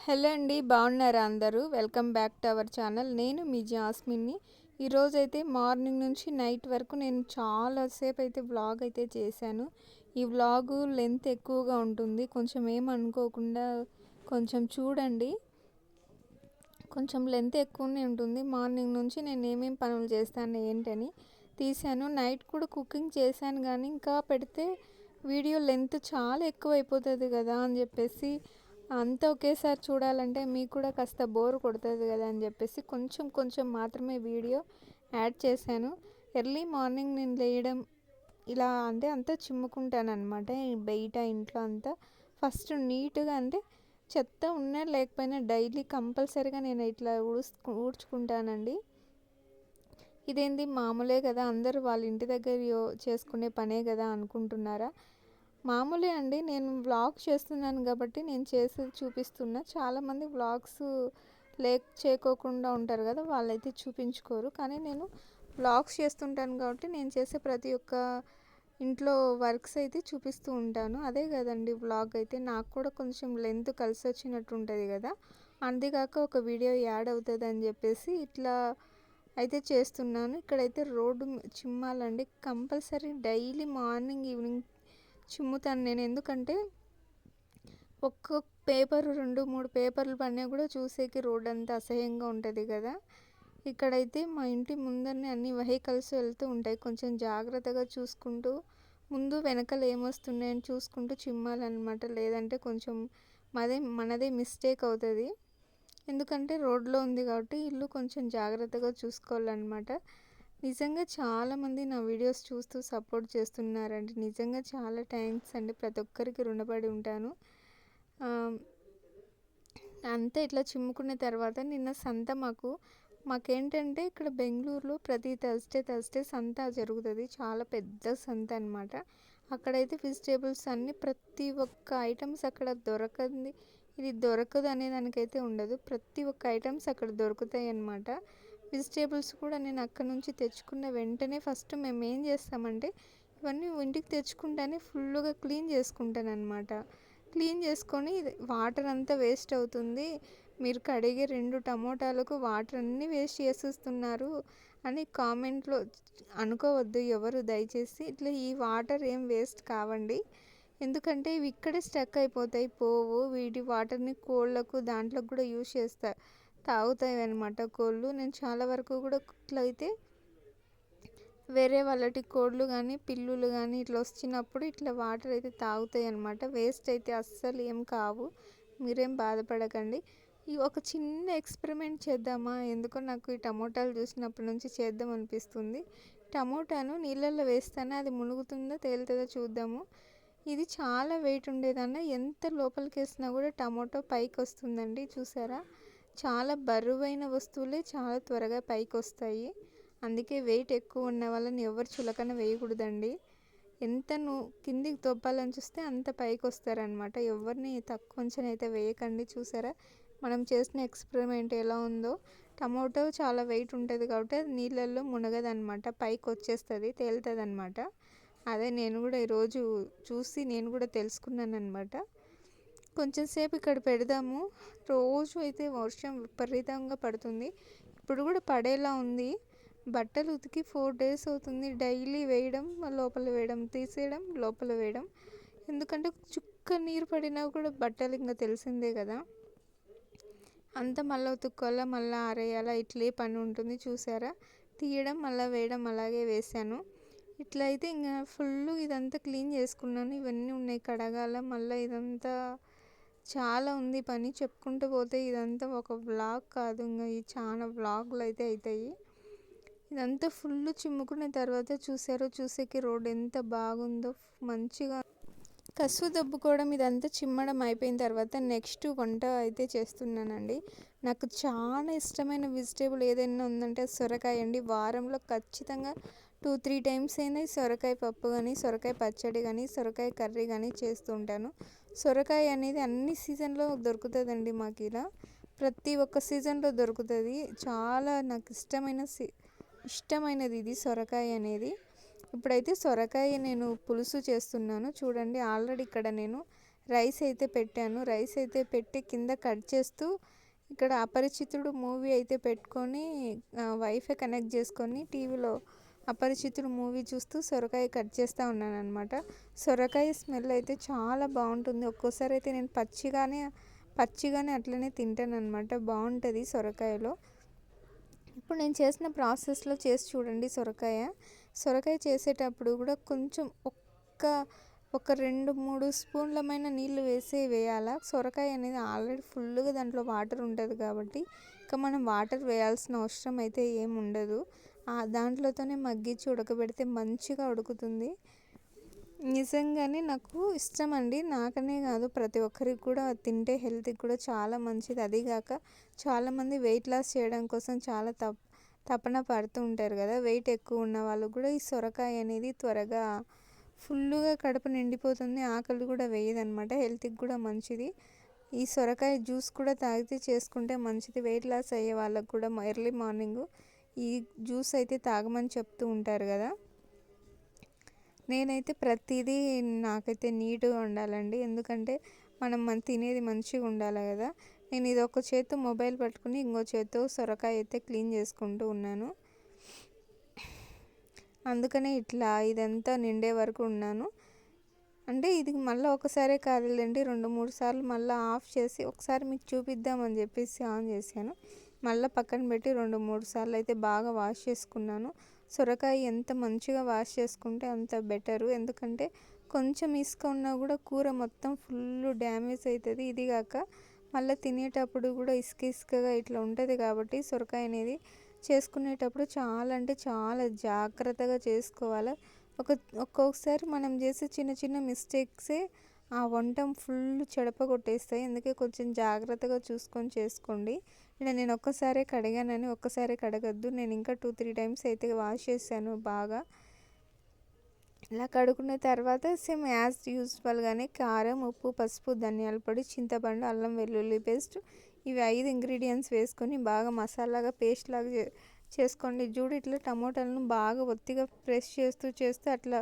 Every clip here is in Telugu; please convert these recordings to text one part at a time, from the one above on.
హలో అండి, బాగున్నారా అందరూ? Welcome back to our channel. నేను మీ జాస్మిన్ని. ఈరోజైతే మార్నింగ్ నుంచి నైట్ వరకు నేను చాలాసేపు అయితే వ్లాగ్ అయితే చేశాను. ఈ వ్లాగు లెంత్ ఎక్కువగా ఉంటుంది, కొంచెం ఏమనుకోకుండా కొంచెం చూడండి. కొంచెం లెంత్ ఎక్కువనే ఉంటుంది. మార్నింగ్ నుంచి నేను ఏమేమి పనులు చేస్తాను ఏంటని తీశాను. నైట్ కూడా కుకింగ్ చేశాను, కానీ ఇంకా పెడితే వీడియో లెంత్ చాలా ఎక్కువ అయిపోతుంది కదా అని చెప్పేసి, అంతా ఒకేసారి చూడాలంటే మీకు కూడా కాస్త బోర్ కొడుతుంది కదా అని చెప్పేసి కొంచెం కొంచెం మాత్రమే వీడియో యాడ్ చేశాను. ఎర్లీ మార్నింగ్ నేను లేయడం ఇలా అంటే అంతా చిమ్ముకుంటాను అనమాట. బయట ఇంట్లో అంతా ఫస్ట్ నీట్గా అంటే చెత్త ఉన్నా లేకపోయినా డైలీ కంపల్సరీగా నేను ఇట్లా ఊడ్చుకుంటానండి. ఇదేంది మామూలే కదా, అందరూ వాళ్ళ ఇంటి దగ్గర చేసుకునే పనే కదా అనుకుంటున్నారా? మామూలే అండి. నేను వ్లాగ్ చేస్తున్నాను కాబట్టి నేను చేసేది చూపిస్తున్నా. చాలామంది వ్లాగ్స్ చేయకోకుండా ఉంటారు కదా, వాళ్ళైతే చూపించుకోరు. కానీ నేను వ్లాగ్స్ చేస్తుంటాను కాబట్టి నేను చేసే ప్రతి ఒక్క ఇంట్లో వర్క్స్ అయితే చూపిస్తూ ఉంటాను. అదే కదండి వ్లాగ్ అయితే. నాకు కూడా కొంచెం లెంత్ కలిసి వచ్చినట్టు ఉంటుంది కదా, అంతేకాక ఒక వీడియో యాడ్ అవుతుంది అని చెప్పేసి ఇట్లా అయితే చేస్తున్నాను. ఇక్కడైతే రోడ్డు చిమ్మాలండి, కంపల్సరీ డైలీ మార్నింగ్ ఈవినింగ్ చిమ్ముతాను నేను. ఎందుకంటే ఒక్క పేపరు 2-3 పేపర్లు పడినా కూడా చూసేకి రోడ్ అంతా అసహ్యంగా ఉంటుంది కదా. ఇక్కడైతే మా ఇంటి ముందరనే అన్ని వెహికల్స్ వెళ్తూ ఉంటాయి. కొంచెం జాగ్రత్తగా చూసుకుంటూ ముందు వెనకాల ఏమొస్తున్నాయని చూసుకుంటూ చిమ్మాలన్నమాట. లేదంటే కొంచెం మనదే మిస్టేక్ అవుతుంది. ఎందుకంటే రోడ్లో ఉంది కాబట్టి ఇల్లు కొంచెం జాగ్రత్తగా చూసుకోవాలన్నమాట. నిజంగా చాలామంది నా వీడియోస్ చూస్తూ సపోర్ట్ చేస్తున్నారండి. నిజంగా చాలా థ్యాంక్స్ అండి, ప్రతి ఒక్కరికి రుణపడి ఉంటాను. అంతా ఇట్లా చిమ్ముకున్న తర్వాత నిన్న సంత మాకేంటంటే ఇక్కడ బెంగళూరులో ప్రతి థర్స్డే సంత జరుగుతుంది. చాలా పెద్ద సంత అనమాట. అక్కడైతే వెజిటేబుల్స్ అన్నీ ప్రతి ఒక్క ఐటమ్స్ అక్కడ దొరకంది ఇది దొరకదు అనే దానికైతే ఉండదు. ప్రతి ఒక్క ఐటమ్స్ అక్కడ దొరుకుతాయి అన్నమాట. వెజిటేబుల్స్ కూడా నేను అక్కడ నుంచి తెచ్చుకున్న వెంటనే ఫస్ట్ మేము ఏం చేస్తామంటే ఇవన్నీ ఇంటికి తెచ్చుకుంటానే ఫుల్గా క్లీన్ చేసుకుంటాను అనమాట. క్లీన్ చేసుకొని వాటర్ అంతా వేస్ట్ అవుతుంది, మీరు కడిగే 2 టమోటాలకు వాటర్ అన్నీ వేస్ట్ చేసేస్తున్నారు అని కామెంట్లో అనుకోవద్దు ఎవరు దయచేసి. ఇట్లా ఈ వాటర్ ఏం వేస్ట్ కావండి, ఎందుకంటే ఇవి ఇక్కడే స్టక్ అయిపోతాయి, పోవు. వీటి వాటర్ని కోళ్ళకు దాంట్లోకి కూడా యూజ్ తాగుతాయి అన్నమాట కోళ్ళు. నేను చాలా వరకు కూడా ఇట్లా అయితే వేరే వాళ్ళటి కోళ్ళు కానీ పిల్లులు కానీ ఇట్లా వచ్చినప్పుడు ఇట్లా వాటర్ అయితే తాగుతాయి అన్నమాట. వేస్ట్ అయితే అస్సలు ఏం కావు, మీరేం బాధపడకండి. ఈ ఒక చిన్న ఎక్స్పెరిమెంట్ చేద్దామా, ఎందుకో నాకు ఈ టమోటాలు చూసినప్పటి నుంచి చేద్దాం అనిపిస్తుంది. టమోటాను నీళ్ళల్లో వేస్తాను, అది మునుగుతుందో తేలుతుందో చూద్దాము. ఇది చాలా వెయిట్ ఉండేదన్న ఎంత లోపలికి వేసినా కూడా టమోటో పైకి వస్తుందండి. చూసారా, చాలా బరువైన వస్తువులే చాలా త్వరగా పైకి వస్తాయి. అందుకే వెయిట్ ఎక్కువ ఉన్న వాళ్ళని ఎవరు చులకన వేయకూడదండి. ఎంత నువ్వు కిందికి తొప్పాలని చూస్తే అంత పైకి వస్తారనమాట. ఎవరిని తక్కువ అంచనా అయితే వేయకండి. చూసారా మనం చేసిన ఎక్స్పెరిమెంట్ ఎలా ఉందో. టమోటో చాలా వెయిట్ ఉంటుంది కాబట్టి అది నీళ్ళల్లో మునగదనమాట, పైకి వచ్చేస్తుంది, తేలుతుంది అనమాట. అదే నేను కూడా ఈరోజు చూసి నేను కూడా తెలుసుకున్నాను అనమాట. కొంచెం సేపు ఇక్కడ పెడదాము. రోజు అయితే వర్షం విపరీతంగా పడుతుంది, ఇప్పుడు కూడా పడేలా ఉంది. బట్టలు ఉతికి 4 days అవుతుంది. డైలీ వేయడం, లోపల వేయడం, తీసేయడం, లోపల వేయడం. ఎందుకంటే చుక్క నీరు పడినా కూడా బట్టలు ఇంకా తెలిసిందే కదా, అంతా మళ్ళీ ఉతుక్కోవాలా, మళ్ళీ ఆరేయాలా, ఇట్లే పని ఉంటుంది. చూసారా, తీయడం మళ్ళీ వేయడం అలాగే వేసాను. ఇట్లా అయితే ఇంకా ఫుల్ ఇదంతా క్లీన్ చేసుకున్నాను. ఇవన్నీ ఉన్నాయి కడగాల, మళ్ళీ ఇదంతా చాలా ఉంది పని. చెప్పుకుంటూ పోతే ఇదంతా ఒక వ్లాగ్ కాదు, ఇంకా ఈ చాలా వ్లాగులు అయితే అవుతాయి. ఇదంతా ఫుల్ చిమ్ముకున్న తర్వాత చూసేకి రోడ్ ఎంత బాగుందో, మంచిగా కసువు దబ్బుకోవడం ఇదంతా చిమ్మడం అయిపోయిన తర్వాత నెక్స్ట్ వంట అయితే చేస్తున్నానండి. నాకు చాలా ఇష్టమైన వెజిటేబుల్ ఏదైనా ఉందంటే సొరకాయ అండి. వారంలో ఖచ్చితంగా 2-3 times అయినా సొరకాయ పప్పు కానీ, సొరకాయ పచ్చడి కానీ, సొరకాయ కర్రీ కానీ చేస్తూ ఉంటాను. సొరకాయ అనేది అన్ని సీజన్లో దొరుకుతుందండి మాకు. ఇలా ప్రతి ఒక్క సీజన్లో దొరుకుతుంది. చాలా నాకు ఇష్టమైనది ఇది సొరకాయ అనేది. ఇప్పుడైతే సొరకాయ నేను పులుసు చేస్తున్నాను. చూడండి, ఆల్రెడీ ఇక్కడ నేను రైస్ అయితే పెట్టాను. రైస్ అయితే పెట్టి కింద కట్ చేస్తూ ఇక్కడ అపరిచితుడు మూవీ అయితే పెట్టుకొని వైఫై కనెక్ట్ చేసుకొని టీవీలో అపరిచితుడు మూవీ చూస్తూ సొరకాయ కట్ చేస్తూ ఉన్నానన్నమాట. సొరకాయ స్మెల్ అయితే చాలా బాగుంటుంది. ఒక్కోసారి అయితే నేను పచ్చిగానే అట్లనే తింటానన్నమాట. బాగుంటుంది సొరకాయలో. ఇప్పుడు నేను చేసిన ప్రాసెస్లో చేసి చూడండి. సొరకాయ చేసేటప్పుడు కూడా కొంచెం ఒక 2-3 స్పూన్లమైన నీళ్ళు వేయాలా. సొరకాయ అనేది ఆల్రెడీ ఫుల్గా దాంట్లో వాటర్ ఉంటుంది కాబట్టి ఇంకా మనం వాటర్ వేయాల్సిన అవసరం అయితే ఏమి ఉండదు. దాంట్లోతోనే మగ్గించి ఉడకబెడితే మంచిగా ఉడుకుతుంది. నిజంగానే నాకు ఇష్టం అండి. నాకనే కాదు, ప్రతి ఒక్కరికి కూడా తింటే హెల్త్కి కూడా చాలా మంచిది. అదీగాక చాలామంది వెయిట్ లాస్ చేయడం కోసం చాలా తపన పడుతూ ఉంటారు కదా. వెయిట్ ఎక్కువ ఉన్న వాళ్ళు కూడా ఈ సొరకాయ అనేది త్వరగా ఫుల్గా కడుపు నిండిపోతుంది. ఆకలి కూడా వేయదనమాట. హెల్త్కి కూడా మంచిది. ఈ సొరకాయ జ్యూస్ కూడా తాగితే చేసుకుంటే మంచిది. వెయిట్ లాస్ అయ్యే వాళ్ళకు కూడా ఎర్లీ మార్నింగ్ ఈ జ్యూస్ అయితే తాగమని చెప్తూ ఉంటారు కదా. నేనైతే ప్రతిదీ నాకైతే నీట్గా ఉండాలండి. ఎందుకంటే మనం తినేది మంచిగా ఉండాలి కదా. నేను ఇది ఒక చేత్తో మొబైల్ పట్టుకుని ఇంకో చేత్తో సొరకాయ అయితే క్లీన్ చేసుకుంటూ ఉన్నాను. అందుకనే ఇట్లా ఇదంతా నిండే వరకు ఉన్నాను. అంటే ఇది మళ్ళీ ఒకసారే కాదులేండి, 2-3 సార్లు మళ్ళీ ఆఫ్ చేసి ఒకసారి మీకు చూపిద్దామని చెప్పేసి ఆన్ చేశాను. మళ్ళీ పక్కన పెట్టి 2-3 సార్లు అయితే బాగా వాష్ చేసుకున్నాను. సొరకాయ ఎంత మంచిగా వాష్ చేసుకుంటే అంత బెటరు. ఎందుకంటే కొంచెం ఇసుక ఉన్నా కూడా కూర మొత్తం ఫుల్ డ్యామేజ్ అవుతుంది. ఇది కాక మళ్ళీ తినేటప్పుడు కూడా ఇసుకగా ఇట్లా ఉంటుంది కాబట్టి సొరకాయ అనేది చేసుకునేటప్పుడు చాలా అంటే చాలా జాగ్రత్తగా చేసుకోవాలి. ఒక్కొక్కసారి మనం చేసే చిన్న చిన్న మిస్టేక్సే ఆ వంటం ఫుల్ చెడపగొట్టేస్తాయి. అందుకే కొంచెం జాగ్రత్తగా చూసుకొని చేసుకోండి. ఇలా నేను ఒక్కసారే కడిగానని ఒక్కసారి కడగద్దు. నేను ఇంకా 2-3 టైమ్స్ అయితే వాష్ చేశాను బాగా. ఇలా కడుక్కున్న తర్వాత సేమ్ యాజ్ యూజువల్గానే కారం, ఉప్పు, పసుపు, ధనియాల పొడి, చింతపండు, అల్లం వెల్లుల్లి పేస్ట్ ఇవి 5 ఇంగ్రీడియంట్స్ వేసుకొని బాగా మసాలాగా పేస్ట్ లాగా చేసుకోండి. ఇట్లా టమోటాలను బాగా ఒత్తిగా ప్రెస్ చేస్తూ అట్లా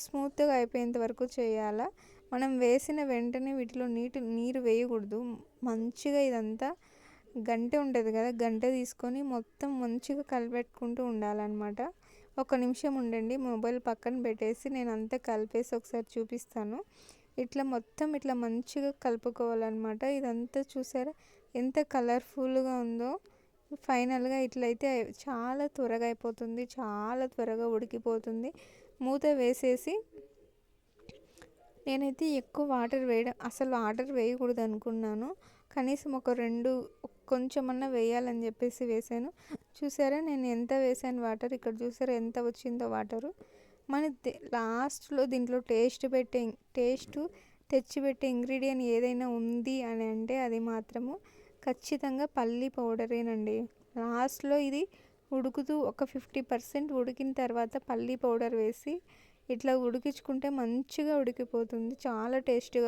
స్మూత్గా అయిపోయేంత వరకు చేయాలా. మనం వేసిన వెంటనే వీటిలో నీరు వేయకూడదు. మంచిగా ఇదంతా గంటె ఉంటుంది కదా, గంటె తీసుకొని మొత్తం మంచిగా కలిపెట్టుకుంటూ ఉండాలన్నమాట. 1 నిమిషం ఉండండి, మొబైల్ పక్కన పెట్టేసి నేను అంతా కలిపేసి ఒకసారి చూపిస్తాను. ఇట్లా మొత్తం ఇట్లా మంచిగా కలుపుకోవాలన్నమాట. ఇదంతా చూసారా ఎంత కలర్ఫుల్గా ఉందో. ఫైనల్గా ఇట్లయితే చాలా త్వరగా అయిపోతుంది, చాలా త్వరగా ఉడికిపోతుంది. మూత వేసేసి నేనైతే ఎక్కువ అసలు వాటర్ వేయకూడదు అనుకున్నాను. కనీసం కొంచెమన్నా వేయాలని చెప్పేసి వేసాను. చూసారా నేను ఎంత వేసాను వాటర్. ఇక్కడ చూసారా ఎంత వచ్చిందో వాటరు. మన లాస్ట్లో దీంట్లో టేస్ట్ తెచ్చిపెట్టే ఇంగ్రీడియంట్ ఏదైనా ఉంది అని అంటే అది మాత్రము ఖచ్చితంగా పల్లి పౌడరేనండి. లాస్ట్లో ఇది ఉడుకుతూ ఒక 50% ఉడికిన తర్వాత పల్లి పౌడర్ వేసి ఇట్లా ఉడికించుకుంటే మంచిగా ఉడికిపోతుంది. చాలా టేస్టీగా